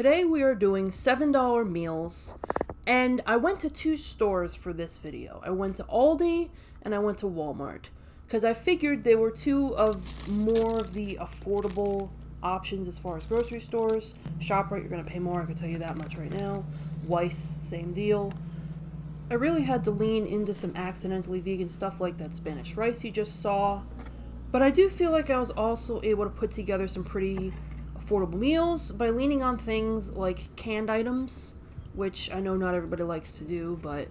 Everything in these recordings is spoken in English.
Today we are doing $7 meals, and I went to two stores for this video. I went to Aldi and I went to Walmart because I figured they were two of more of the affordable options as far as grocery stores. ShopRite, you're going to pay more, I can tell you that much right now. Weiss, same deal. I really had to lean into some accidentally vegan stuff like that Spanish rice you just saw. But I do feel like I was also able to put together some pretty affordable meals by leaning on things like canned items, which I know not everybody likes to do, but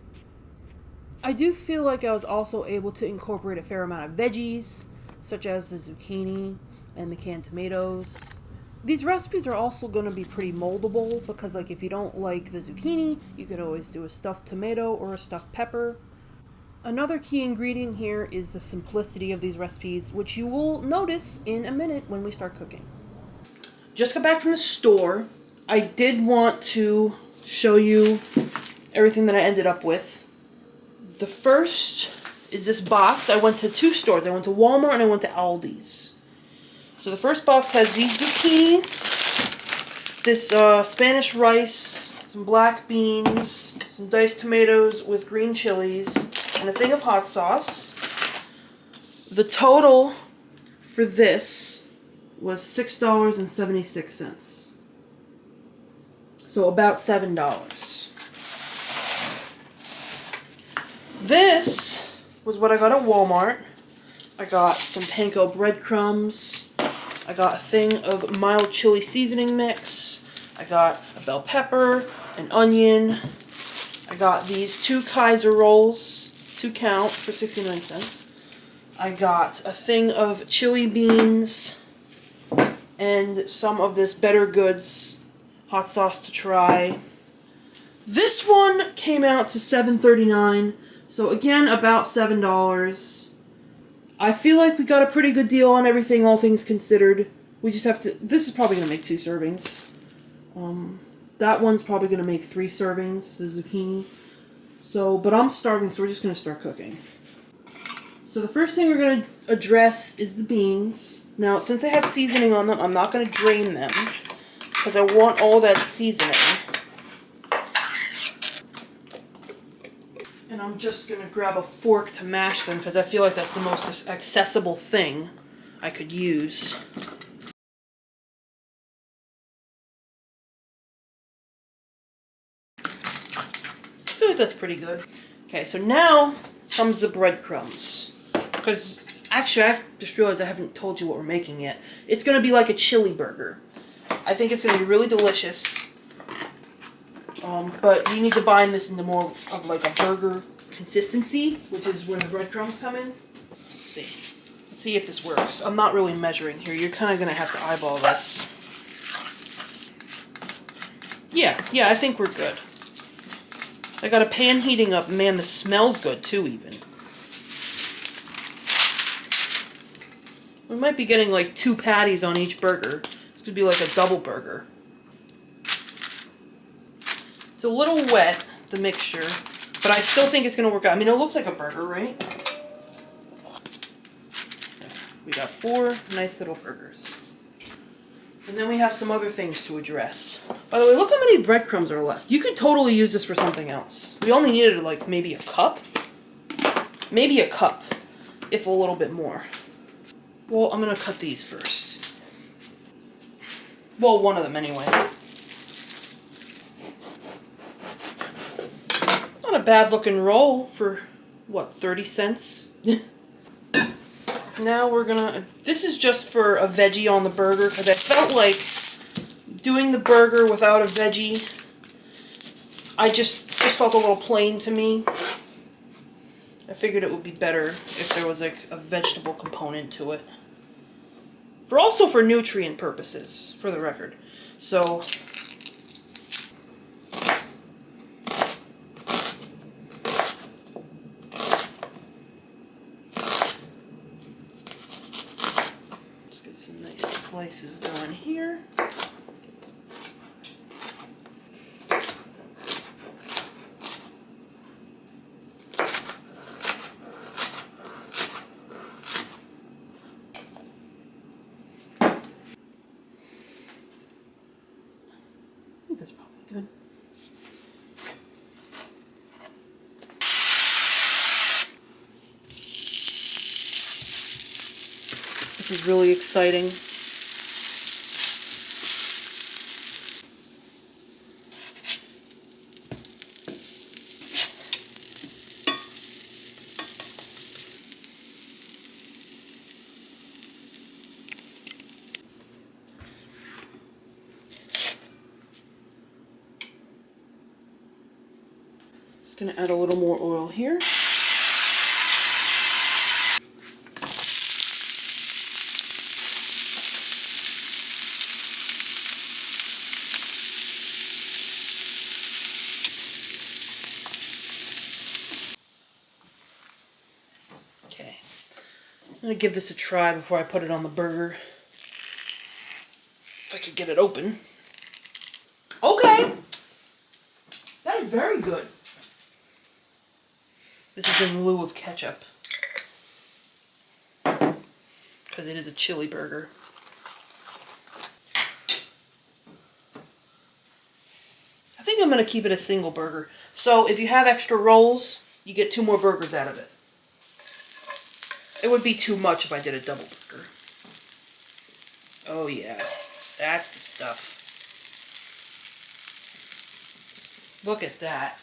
I do feel like I was also able to incorporate a fair amount of veggies, such as the zucchini and the canned tomatoes. These recipes are also going to be pretty moldable because, like, if you don't like the zucchini, you could always do a stuffed tomato or a stuffed pepper. Another key ingredient here is the simplicity of these recipes, which you will notice in a minute when we start cooking. Just got back from the store. I did want to show you everything that I ended up with. The first is this box. I went to two stores. I went to Walmart and I went to Aldi's. So the first box has these zucchinis, this Spanish rice, some black beans, some diced tomatoes with green chilies, and a thing of hot sauce. The total for this was $6.76. So about $7. This was what I got at Walmart. I got some panko breadcrumbs. I got a thing of mild chili seasoning mix. I got a bell pepper, an onion. I got these two Kaiser rolls, 2 count, for 69 cents. I got a thing of chili beans and some of this Better Goods hot sauce to try. This one came out to $7.39, so again about $7. I feel like we got a pretty good deal on everything, all things considered. We just have to, this is probably going to make 2 servings. That one's probably going to make 3 servings, the zucchini. So, but I'm starving, so we're just going to start cooking. So the first thing we're going to address is the beans. Now, since they have seasoning on them, I'm not going to drain them because I want all that seasoning. And I'm just going to grab a fork to mash them because I feel like that's the most accessible thing I could use. I feel like that's pretty good. Okay, so now comes the breadcrumbs. Because, actually, I just realized I haven't told you what we're making yet. It's going to be like a chili burger. I think it's going to be really delicious. But you need to bind this into more of like a burger consistency, which is where the breadcrumbs come in. Let's see. Let's see if this works. I'm not really measuring here. You're kind of going to have to eyeball this. Yeah, I think we're good. I got a pan heating up. Man, this smells good too, even. We might be getting like 2 patties on each burger. This could be like a double burger. It's a little wet, the mixture, but I still think it's going to work out. I mean, it looks like a burger, right? We got 4 nice little burgers. And then we have some other things to address. By the way, look how many breadcrumbs are left. You could totally use this for something else. We only needed like maybe a cup. Maybe a cup, if a little bit more. Well, I'm going to cut these first. Well, one of them anyway. Not a bad looking roll for, what, 30 cents? Now we're gonna, this is just for a veggie on the burger, because I felt like doing the burger without a veggie, I just felt a little plain to me. I figured it would be better if there was like a vegetable component to it. Also for nutrient purposes, for the record. So, let's get some nice slices going here. think that's probably good. This is really exciting. Just gonna add a little more oil here. Okay, I'm gonna give this a try before I put it on the burger. If I could get it open. Okay, that is very good. This is in lieu of ketchup, because it is a chili burger. I think I'm going to keep it a single burger. So if you have extra rolls, you get 2 more burgers out of it. It would be too much if I did a double burger. Oh yeah, that's the stuff. Look at that.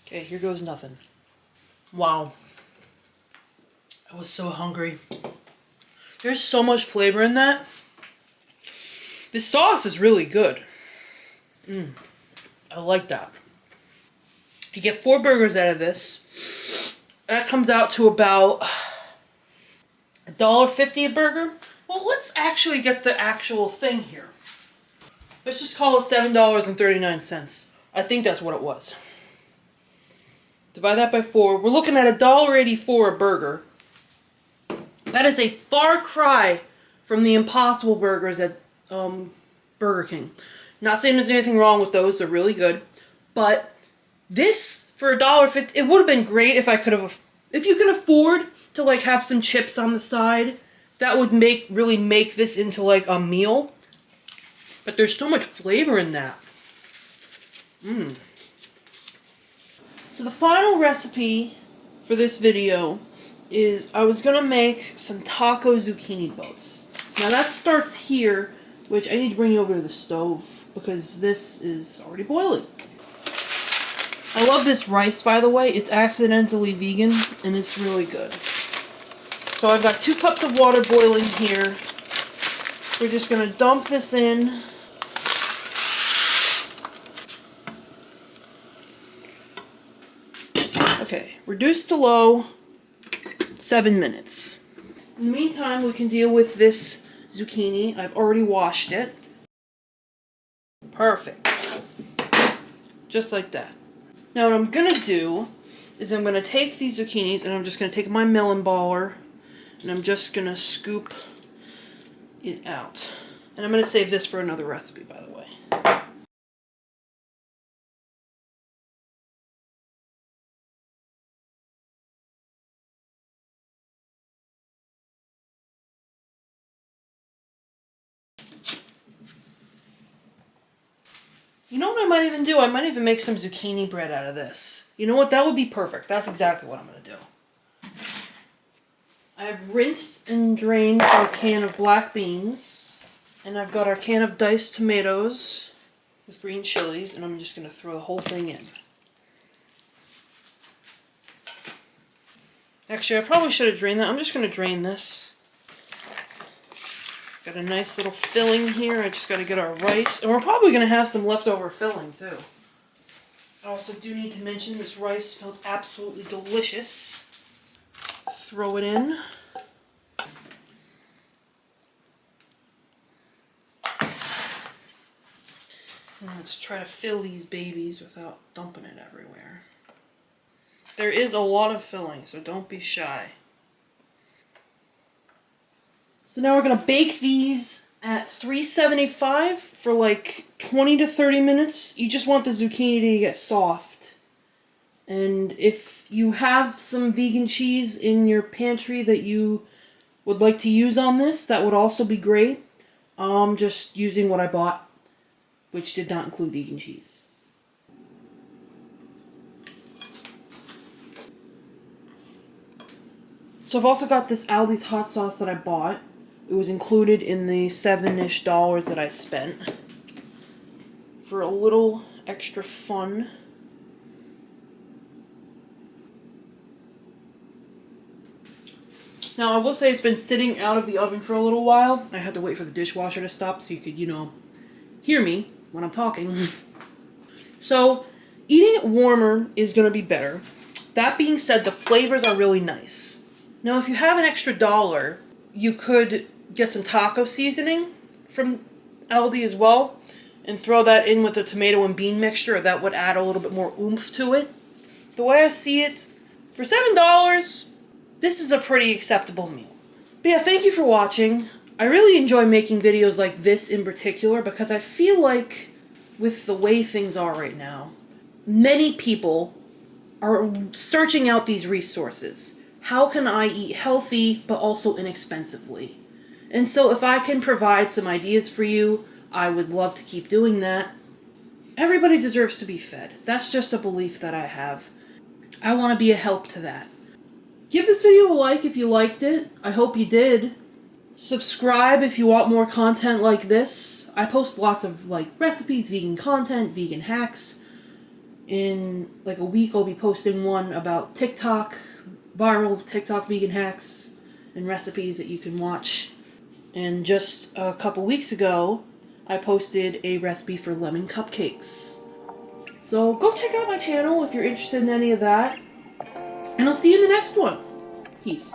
Okay, here goes nothing. Wow. I was so hungry. There's so much flavor in that. This sauce is really good. I like that. You get 4 burgers out of this. That comes out to about $1.50 a burger. Well, let's actually get the actual thing here. Let's just call it $7.39. I think that's what it was. Divide that by 4. We're looking at $1.84 a burger. That is a far cry from the Impossible Burgers at Burger King. Not saying there's anything wrong with those. They're really good. But this, for $1.50, it would have been great if I could have... If you can afford to, like, have some chips on the side, that would really make this into, like, a meal. But there's so much flavor in that. So the final recipe for this video is I was going to make some taco zucchini boats. Now that starts here, which I need to bring you over to the stove because this is already boiling. I love this rice, by the way. It's accidentally vegan and it's really good. So I've got 2 cups of water boiling here. We're just going to dump this in. Okay, reduce to low, 7 minutes. In the meantime, we can deal with this zucchini. I've already washed it. Perfect. Just like that. Now what I'm going to do is I'm going to take these zucchinis and I'm just going to take my melon baller and I'm just going to scoop it out. And I'm going to save this for another recipe, by the way. You know what I might even do? I might even make some zucchini bread out of this. You know what? That would be perfect. That's exactly what I'm going to do. I have rinsed and drained our can of black beans. And I've got our can of diced tomatoes with green chilies. And I'm just going to throw the whole thing in. Actually, I probably should have drained that. I'm just going to drain this. Got a nice little filling here. I just got to get our rice. And we're probably going to have some leftover filling, too. I also do need to mention this rice smells absolutely delicious. Throw it in. And let's try to fill these babies without dumping it everywhere. There is a lot of filling, so don't be shy. So now we're going to bake these at 375 for like 20 to 30 minutes. You just want the zucchini to get soft. And if you have some vegan cheese in your pantry that you would like to use on this, that would also be great. Just using what I bought, which did not include vegan cheese. So I've also got this Aldi's hot sauce that I bought. It was included in the $7-ish that I spent for a little extra fun. Now, I will say it's been sitting out of the oven for a little while. I had to wait for the dishwasher to stop so you could, hear me when I'm talking. So, eating it warmer is going to be better. That being said, the flavors are really nice. Now, if you have an extra $1, you could get some taco seasoning from Aldi as well and throw that in with the tomato and bean mixture. That would add a little bit more oomph to it. The way I see it, for $7, this is a pretty acceptable meal. But yeah, thank you for watching. I really enjoy making videos like this in particular because I feel like with the way things are right now, many people are searching out these resources. How can I eat healthy but also inexpensively? And so if I can provide some ideas for you, I would love to keep doing that. Everybody deserves to be fed. That's just a belief that I have. I want to be a help to that. Give this video a like if you liked it. I hope you did. Subscribe if you want more content like this. I post lots of recipes, vegan content, vegan hacks. In a week I'll be posting one about TikTok, viral TikTok vegan hacks and recipes that you can watch. And just a couple weeks ago, I posted a recipe for lemon cupcakes. So go check out my channel if you're interested in any of that. And I'll see you in the next one. Peace.